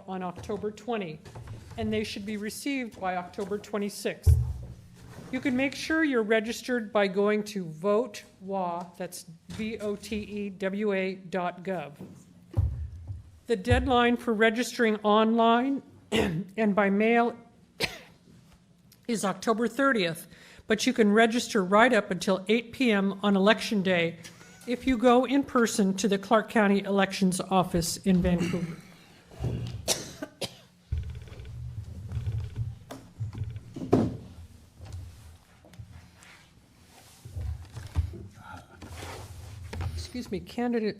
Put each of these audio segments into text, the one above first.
on October 20, and they should be received by October 26th. You can make sure you're registered by going to votewa, that's votewa.gov. The deadline for registering online and by mail is October 30th, but you can register right up until 8 p.m. on Election Day if you go in person to the Clark County Elections Office in Vancouver. Excuse me, candidate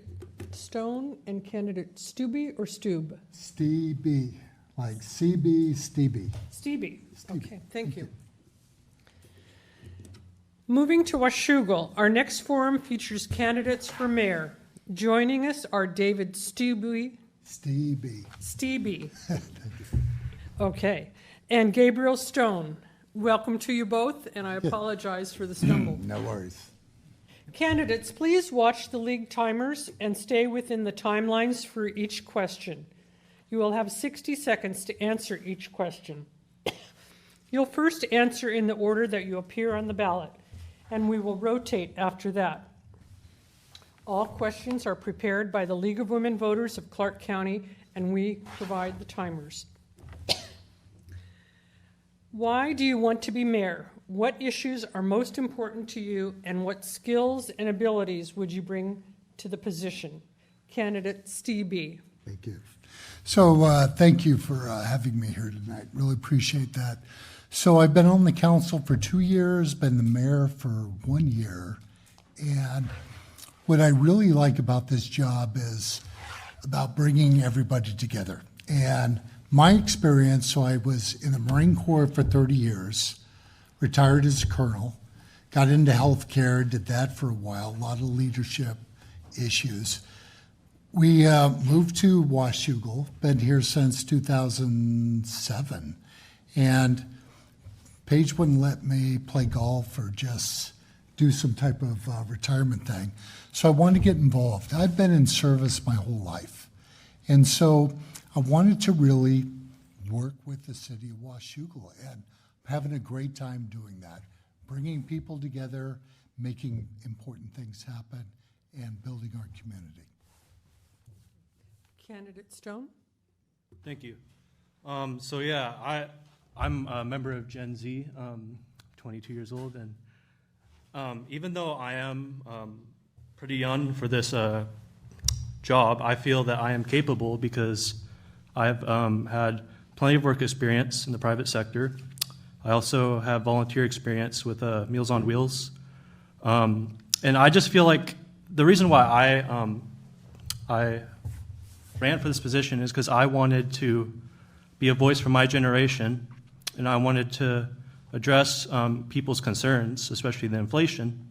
Stone and candidate Stuebe or Stube? Stuebe, like CB, Stuebe. Stuebe. Okay, thank you. Moving to Washougal, our next forum features candidates for mayor. Joining us are David Stuebe. Stuebe. Okay, and Gabriel Stone. Welcome to you both, and I apologize for the stumble. No worries. Candidates, please watch the league timers and stay within the timelines for each question. You will have 60 seconds to answer each question. You'll first answer in the order that you appear on the ballot, and we will rotate after that. All questions are prepared by the League of Women Voters of Clark County, and we provide the timers. Why do you want to be mayor? What issues are most important to you, and what skills and abilities would you bring to the position? Candidate Stuebe. Thank you. So thank you for having me here tonight. Really appreciate that. So I've been on the council for 2 years, been the mayor for 1 year, and what I really like about this job is about bringing everybody together. And my experience, so I was in the Marine Corps for 30 years, retired as a colonel, got into healthcare, did that for a while, a lot of leadership issues. We moved to Washougal, been here since 2007, and Paige wouldn't let me play golf or just do some type of retirement thing. So I wanted to get involved. I've been in service my whole life. And so I wanted to really work with the city of Washougal, and I'm having a great time doing that, bringing people together, making important things happen, and building our community. Candidate Stone? Thank you. So yeah, I'm a member of Gen Z, 22 years old, and even though I am pretty young for this job, I feel that I am capable because I've had plenty of work experience in the private sector. I also have volunteer experience with Meals on Wheels. And I just feel like the reason why I ran for this position is because I wanted to be a voice for my generation, and I wanted to address people's concerns, especially the inflation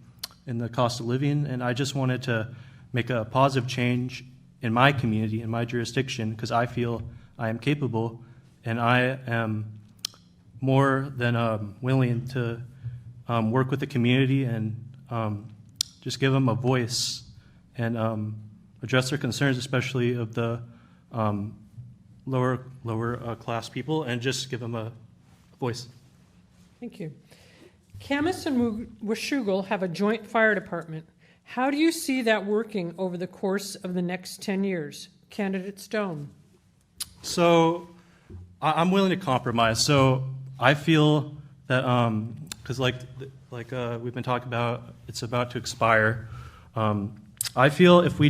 and the cost of living, and I just wanted to make a positive change in my community, in my jurisdiction, because I feel I am capable, and I am more than willing to work with the community and just give them a voice and address their concerns, especially of the lower class people, and just give them a voice. Thank you. Camas and Washougal have a joint fire department. How do you see that working over the course of the next 10 years? Candidate Stone. So I'm willing to compromise. So I feel that, because like we've been talking about, it's about to expire. I feel if we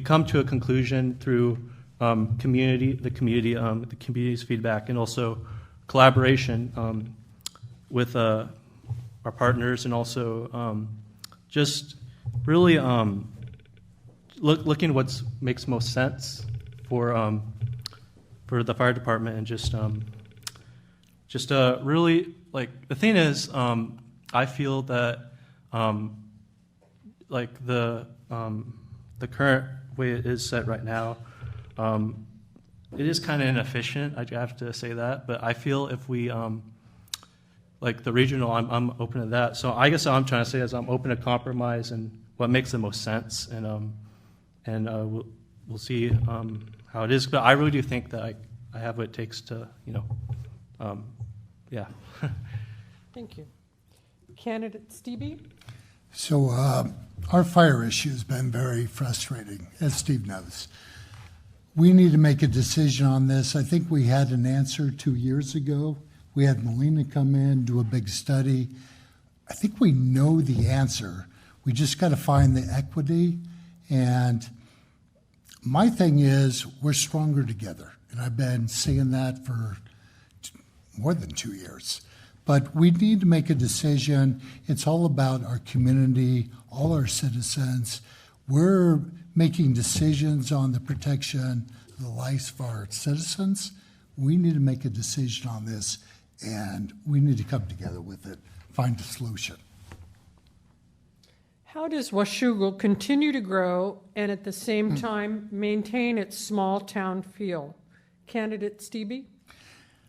come to a conclusion through the community's feedback, and also collaboration with our partners, and also just really looking what makes most sense for the fire department, and just really, like, the thing is, I feel that like the current way it is set right now, it is kind of inefficient. I have to say that, but I feel if we like the regional, I'm open to that. So I guess what I'm trying to say is I'm open to compromise and what makes the most sense, and we'll see how it is. But I really do think that I have what it takes to, yeah. Thank you. Candidate Stuebe? So our fire issue has been very frustrating, as Steve knows. We need to make a decision on this. I think we had an answer 2 years ago. We had Melina come in, do a big study. I think we know the answer. We just got to find the equity. And my thing is, we're stronger together. And I've been saying that for more than 2 years. But we need to make a decision. It's all about our community, all our citizens. We're making decisions on the protection of the lives of our citizens. We need to make a decision on this, and we need to come together with it, find a solution. How does Washougal continue to grow and at the same time maintain its small town feel? Candidate Stuebe?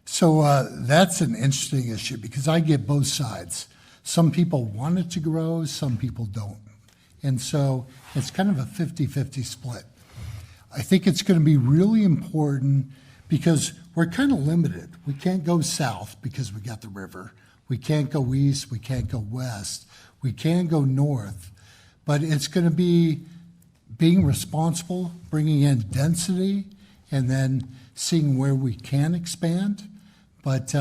So that's an interesting issue because I get both sides. Some people want it to grow, some people don't. And so it's kind of a 50-50 split. I think it's going to be really important because we're kind of limited. We can't go south because we got the river. We can't go east, we can't go west. We can go north. But it's going to be being responsible, bringing in density, and then seeing where we can expand. But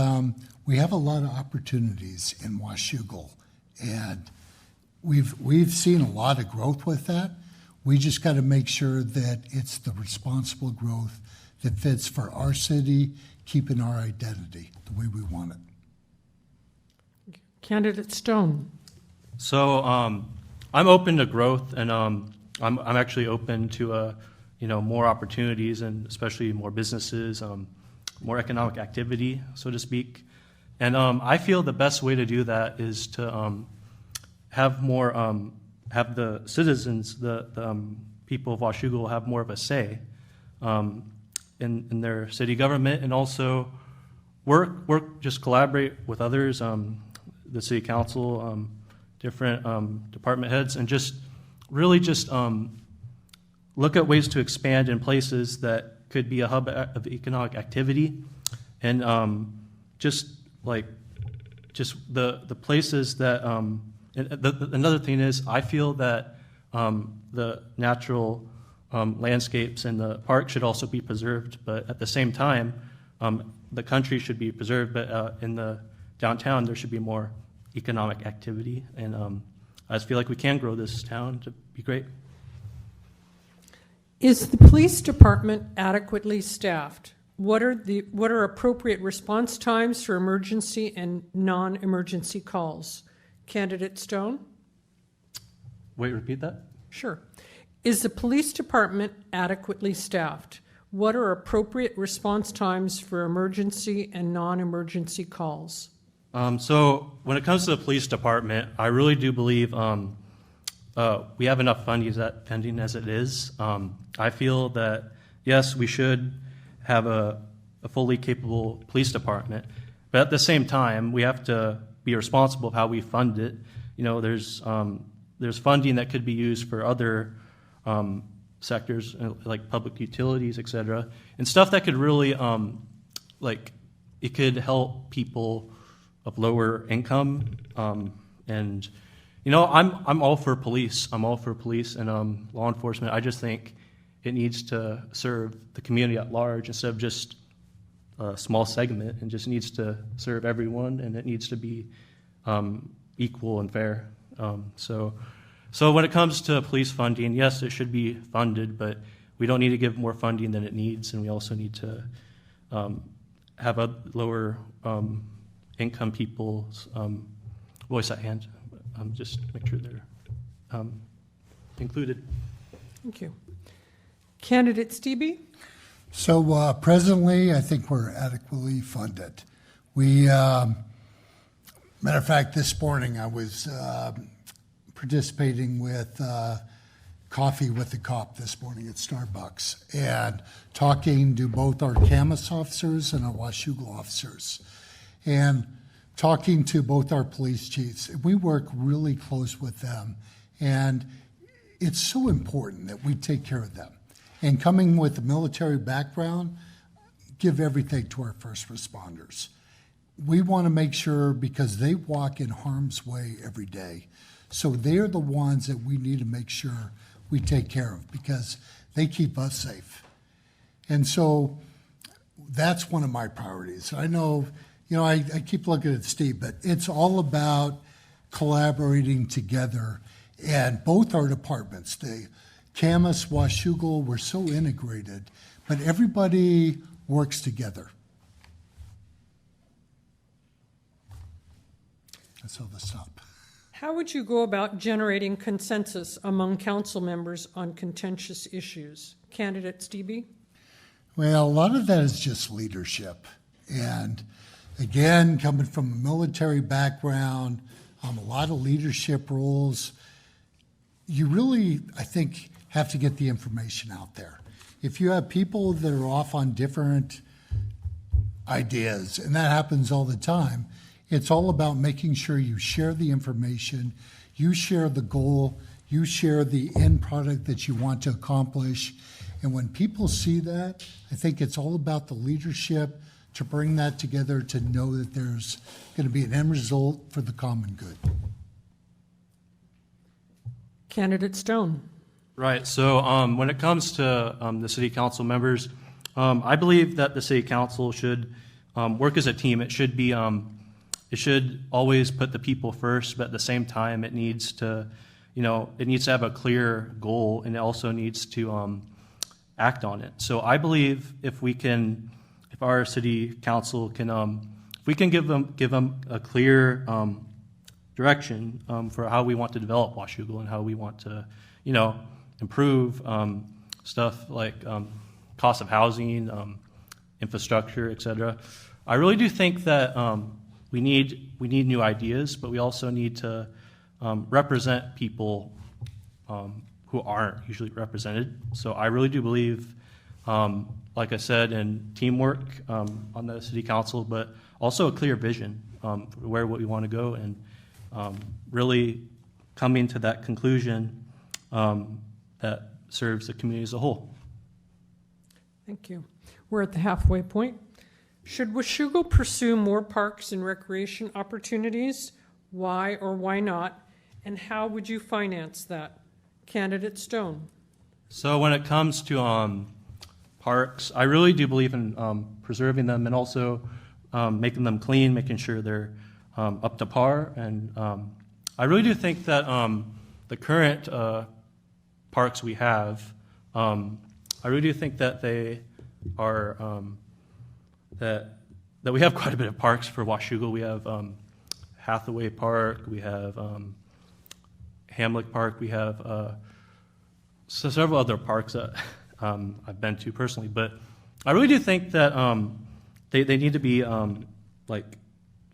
we have a lot of opportunities in Washougal, and we've seen a lot of growth with that. We just got to make sure that it's the responsible growth that fits for our city, keeping our identity the way we want it. Candidate Stone? So I'm open to growth, and I'm actually open to more opportunities, and especially more businesses, more economic activity, so to speak. And I feel the best way to do that is to have more, have the citizens, the people of Washougal have more of a say in their city government, and also just collaborate with others, the city council, different department heads, and just really just look at ways to expand in places that could be a hub of economic activity, and just the places that another thing is, I feel that the natural landscapes and the park should also be preserved, but at the same time the country should be preserved, but in the downtown there should be more economic activity, and I just feel like we can grow this town to be great. Is the police department adequately staffed? What are appropriate response times for emergency and non-emergency calls? Candidate Stone? Wait, repeat that? Sure. Is the police department adequately staffed? What are appropriate response times for emergency and non-emergency calls? So when it comes to the police department, I really do believe we have enough funding as it is. I feel that, yes, we should have a fully capable police department, but at the same time, we have to be responsible of how we fund it. There's funding that could be used for other sectors, like public utilities, et cetera, and stuff that could really, it could help people of lower income, and I'm all for police. I'm all for police and law enforcement. I just think it needs to serve the community at large instead of just a small segment, and just needs to serve everyone, and it needs to be equal and fair. So when it comes to police funding, yes, it should be funded, but we don't need to give more funding than it needs, and we also need to have a lower income people's voice at hand. Just make sure they're included. Thank you. Candidate Stuebe? So presently, I think we're adequately funded. Matter of fact, this morning I was participating with Coffee with the Cop this morning at Starbucks, and talking to both our Camas officers and our Washougal officers, and talking to both our police chiefs. We work really close with them, and it's so important that we take care of them. And coming with a military background, give everything to our first responders. We want to make sure, because they walk in harm's way every day, so they're the ones that we need to make sure we take care of, because they keep us safe. And so that's one of my priorities. I know, I keep looking at Steve, but it's all about collaborating together. And both our departments, the Camas, Washougal, we're so integrated, but everybody works together. That's all the stop. How would you go about generating consensus among council members on contentious issues? Candidate Stuebe? Well, a lot of that is just leadership. And again, coming from a military background, a lot of leadership roles, you really, I think, have to get the information out there. If you have people that are off on different ideas, and that happens all the time, it's all about making sure you share the information, you share the goal, you share the end product that you want to accomplish. And when people see that, I think it's all about the leadership to bring that together, to know that there's going to be an end result for the common good. Candidate Stone? Right. So when it comes to the city council members, I believe that the city council should work as a team. It should be it should always put the people first, but at the same time, it needs to, it needs to have a clear goal, and it also needs to act on it. So I believe if our city council can, if we can give them a clear direction for how we want to develop Washougal and how we want to, improve stuff like cost of housing, infrastructure, et cetera. I really do think that we need new ideas, but we also need to represent people who aren't usually represented. So I really do believe, like I said, in teamwork on the city council, but also a clear vision for where we want to go, and really coming to that conclusion that serves the community as a whole. Thank you. We're at the halfway point. Should Washougal pursue more parks and recreation opportunities? Why or why not? And how would you finance that? Candidate Stone? So when it comes to parks, I really do believe in preserving them, and also making them clean, making sure they're up to par. And I really do think that the current parks we have, I really do think that they are that we have quite a bit of parks for Washougal. We have Hathaway Park, we have Hamlet Park, we have several other parks that I've been to personally. But I really do think that they need to be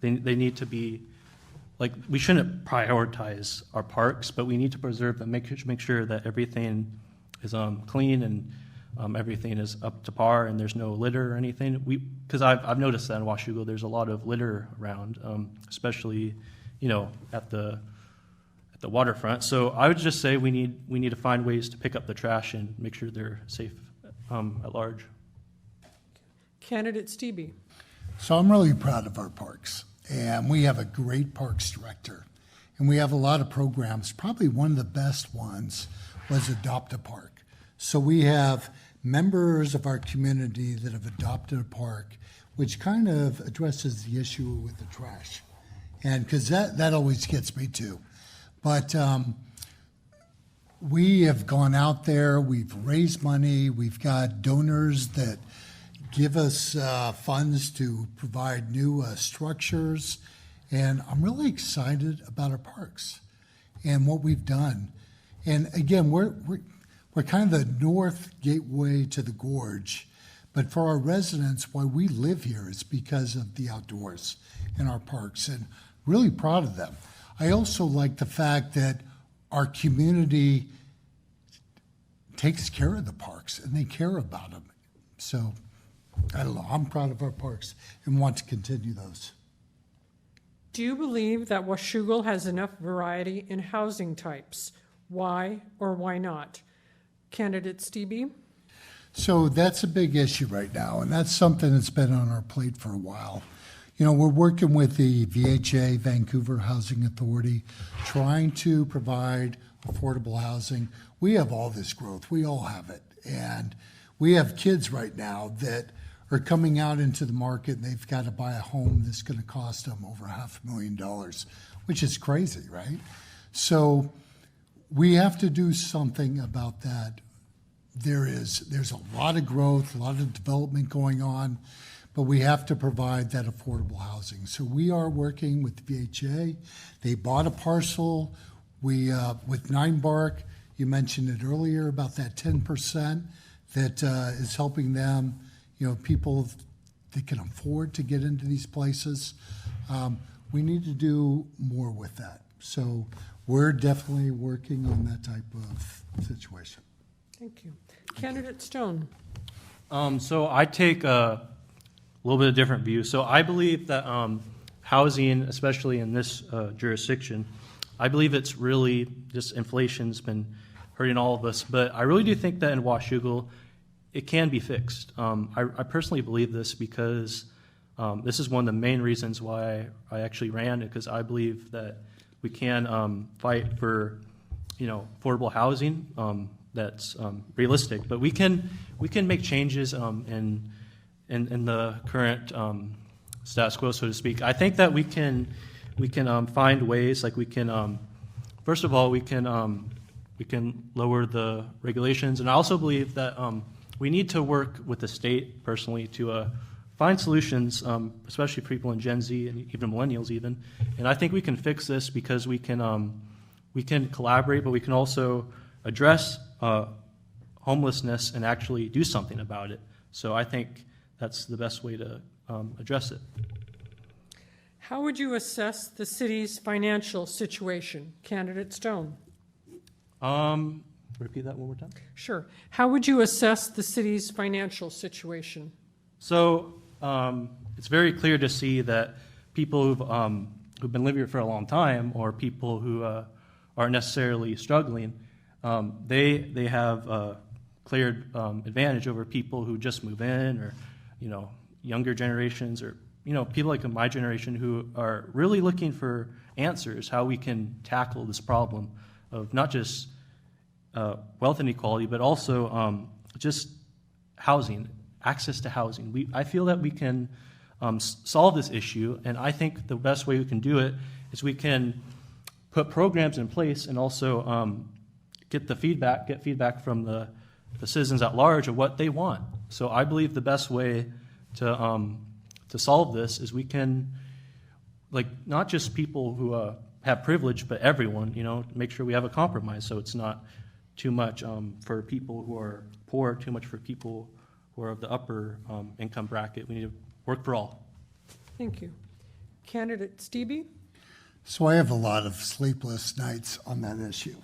they need to be we shouldn't prioritize our parks, but we need to preserve them, make sure that everything is clean and everything is up to par and there's no litter or anything. Because I've noticed that in Washougal there's a lot of litter around, especially at the waterfront. So I would just say we need to find ways to pick up the trash and make sure they're safe at large. Candidate Stuebe? So I'm really proud of our parks, and we have a great parks director, and we have a lot of programs. Probably one of the best ones was Adopt a Park. So we have members of our community that have adopted a park, which kind of addresses the issue with the trash. And because that always gets me too. But we have gone out there, we've raised money, we've got donors that give us funds to provide new structures. And I'm really excited about our parks and what we've done. And again, we're kind of the north gateway to the gorge, but for our residents, why we live here is because of the outdoors in our parks, and really proud of them. I also like the fact that our community takes care of the parks and they care about them. So, I don't know, I'm proud of our parks and want to continue those. Do you believe that Washougal has enough variety in housing types? Why or why not? Candidate Stuebe? So that's a big issue right now, and that's something that's been on our plate for a while. You know, we're working with the VHA, Vancouver Housing Authority, trying to provide affordable housing. We have all this growth. We all have it. And we have kids right now that are coming out into the market and they've got to buy a home that's going to cost them over $500,000, which is crazy, right? So we have to do something about that. There's a lot of growth, a lot of development going on, but we have to provide that affordable housing. So we are working with VHA. They bought a parcel. We with Nine Bark, you mentioned it earlier about that 10% that is helping them, you know, people that can afford to get into these places. We need to do more with that. So we're definitely working on that type of situation. Thank you. Candidate Stone. So I take a little bit of different view. So I believe that housing, especially in this jurisdiction, I believe it's really just inflation's been hurting all of us. But I really do think that in Washougal, it can be fixed. I personally believe this because this is one of the main reasons why I actually ran it, because I believe that we can fight for, you know, affordable housing that's realistic. But we can make changes in the current status quo, so to speak. I think that we can find ways, like we can first of all we can lower the regulations, and I also believe that we need to work with the state personally to find solutions, especially for people in Gen Z and even millennials even. And I think we can fix this because we can collaborate, but we can also address homelessness and actually do something about it. So I think that's the best way to address it. How would you assess the city's financial situation? Candidate Stone. Repeat that one more time. Sure. How would you assess the city's financial situation? So it's very clear to see that people who've been living here for a long time, or people who aren't necessarily struggling, they have clear advantage over people who just move in, or, you know, younger generations, or, you know, people like my generation who are really looking for answers, how we can tackle this problem of not just wealth inequality, but also just housing, access to housing. I feel that we can solve this issue, and I think the best way we can do it is we can put programs in place and also get feedback from the citizens at large of what they want. So I believe the best way to solve this is we can, like, not just people who have privilege, but everyone, you know, make sure we have a compromise so it's not too much for people who are poor, too much for people who are of the upper income bracket. We need to work for all. Thank you. Candidate Stuebe. So I have a lot of sleepless nights on that issue.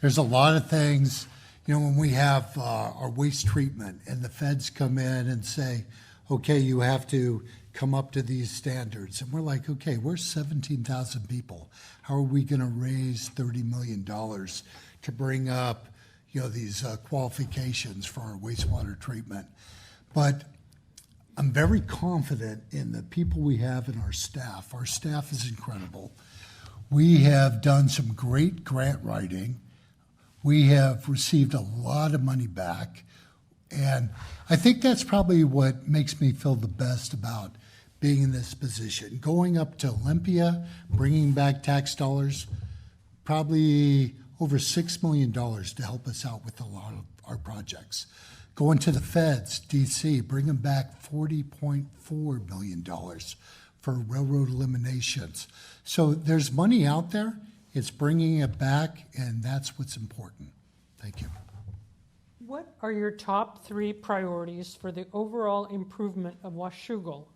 There's a lot of things, you know, when we have our waste treatment and the feds come in and say, okay, you have to come up to these standards. And we're like, okay, we're 17,000 people. How are we going to raise $30 million to bring up, you know, these qualifications for our wastewater treatment? But I'm very confident in the people we have in our staff. Our staff is incredible. We have done some great grant writing. We have received a lot of money back. And I think that's probably what makes me feel the best about being in this position. Going up to Olympia, bringing back tax dollars, probably over $6 million to help us out with a lot of our projects. Going to the feds, DC, bringing back $40.4 million for railroad eliminations. So there's money out there. It's bringing it back, and that's what's important. Thank you. What are your top 3 priorities for the overall improvement of Washougal?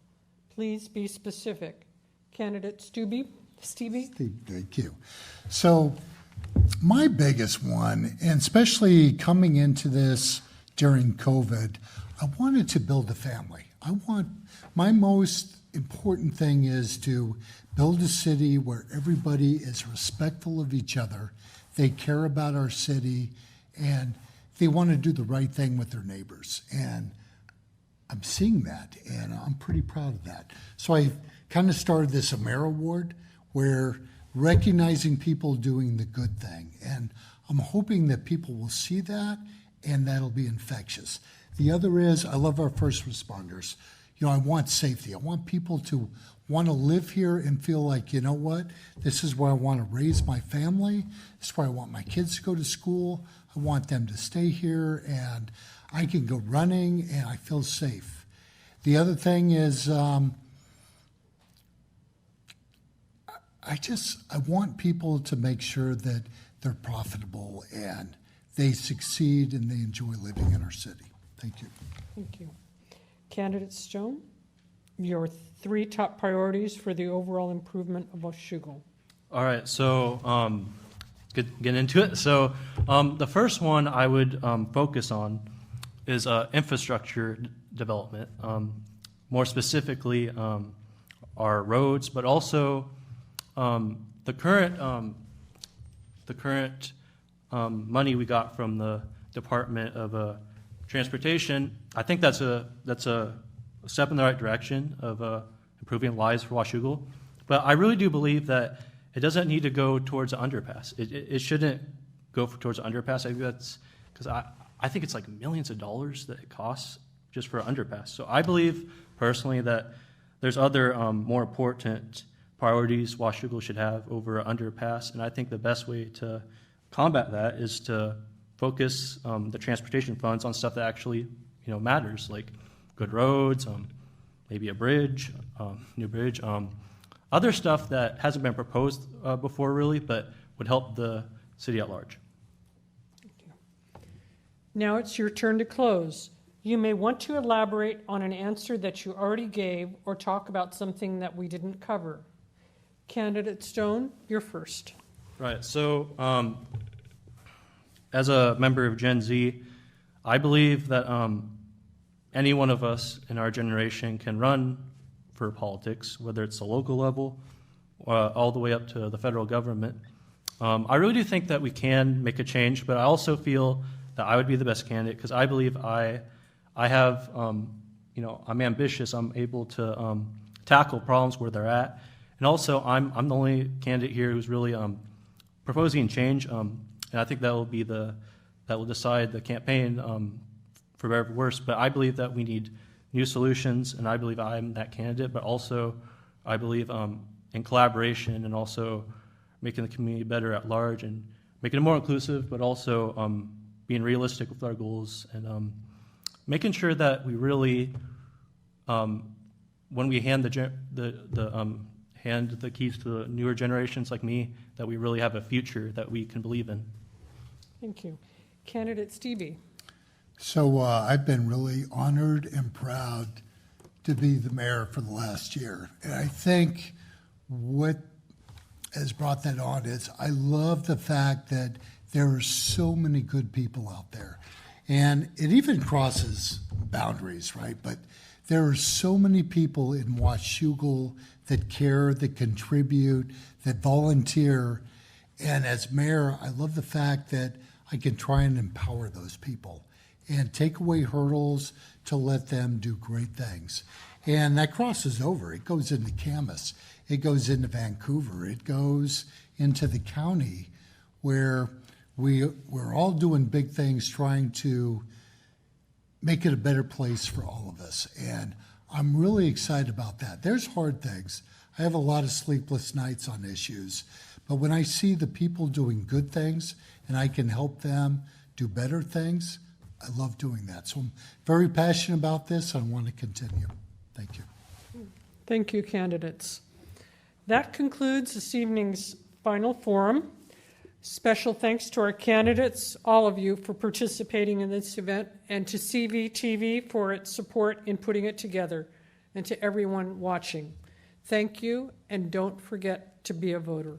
Please be specific. Candidate Stuebe? Thank you. So my biggest one, and especially coming into this during COVID, I wanted to build a family. My most important thing is to build a city where everybody is respectful of each other, they care about our city, and they want to do the right thing with their neighbors. And I'm seeing that, and I'm pretty proud of that. So I kind of started this Mayoral Award where recognizing people doing the good thing. And I'm hoping that people will see that, and that'll be infectious. The other is, I love our first responders. You know, I want safety. I want people to want to live here and feel like, you know what, this is where I want to raise my family. This is where I want my kids to go to school. I want them to stay here, and I can go running, and I feel safe. The other thing is, I want people to make sure that they're profitable and they succeed and they enjoy living in our city. Thank you. Thank you. Candidate Stone, your 3 top priorities for the overall improvement of Washougal. All right, so get into it. So the first one I would focus on is infrastructure development, more specifically our roads, but also the current money we got from the Department of Transportation. I think that's a step in the right direction of improving lives for Washougal. But I really do believe that it doesn't need to go towards an underpass. It shouldn't go towards an underpass. I think that's because I think it's like millions of dollars that it costs just for an underpass. So I believe personally that there's other more important priorities Washougal should have over an underpass, and I think the best way to combat that is to focus the transportation funds on stuff that actually matters, like good roads, maybe a bridge, new bridge, other stuff that hasn't been proposed before really, but would help the city at large. Now it's your turn to close. You may want to elaborate on an answer that you already gave or talk about something that we didn't cover. Candidate Stone, you're first. Right, so as a member of Gen Z, I believe that any one of us in our generation can run for politics, whether it's the local level all the way up to the federal government. I really do think that we can make a change, but I also feel that I would be the best candidate because I believe I have, I'm ambitious. I'm able to tackle problems where they're at. And also, I'm the only candidate here who's really proposing change, and I think that will decide the campaign for better or worse. But I believe that we need new solutions, and I believe I'm that candidate. But also, I believe in collaboration and also making the community better at large and making it more inclusive, but also being realistic with our goals and making sure that we really, when we hand the keys to the newer generations like me, that we really have a future that we can believe in. Thank you. Candidate Stuebe. So I've been really honored and proud to be the mayor for the last year. And I think what has brought that on is I love the fact that there are so many good people out there. And it even crosses boundaries, right? But there are so many people in Washougal that care, that contribute, that volunteer. And as mayor, I love the fact that I can try and empower those people and take away hurdles to let them do great things. And that crosses over. It goes into Camas. It goes into Vancouver. It goes into the county where we're all doing big things trying to make it a better place for all of us. And I'm really excited about that. There's hard things. I have a lot of sleepless nights on issues. But when I see the people doing good things and I can help them do better things, I love doing that. So I'm very passionate about this. I want to continue. Thank you. Thank you, candidates. That concludes this evening's final forum. Special thanks to our candidates, all of you, for participating in this event, and to CVTV for its support in putting it together, and to everyone watching. Thank you, and don't forget to be a voter.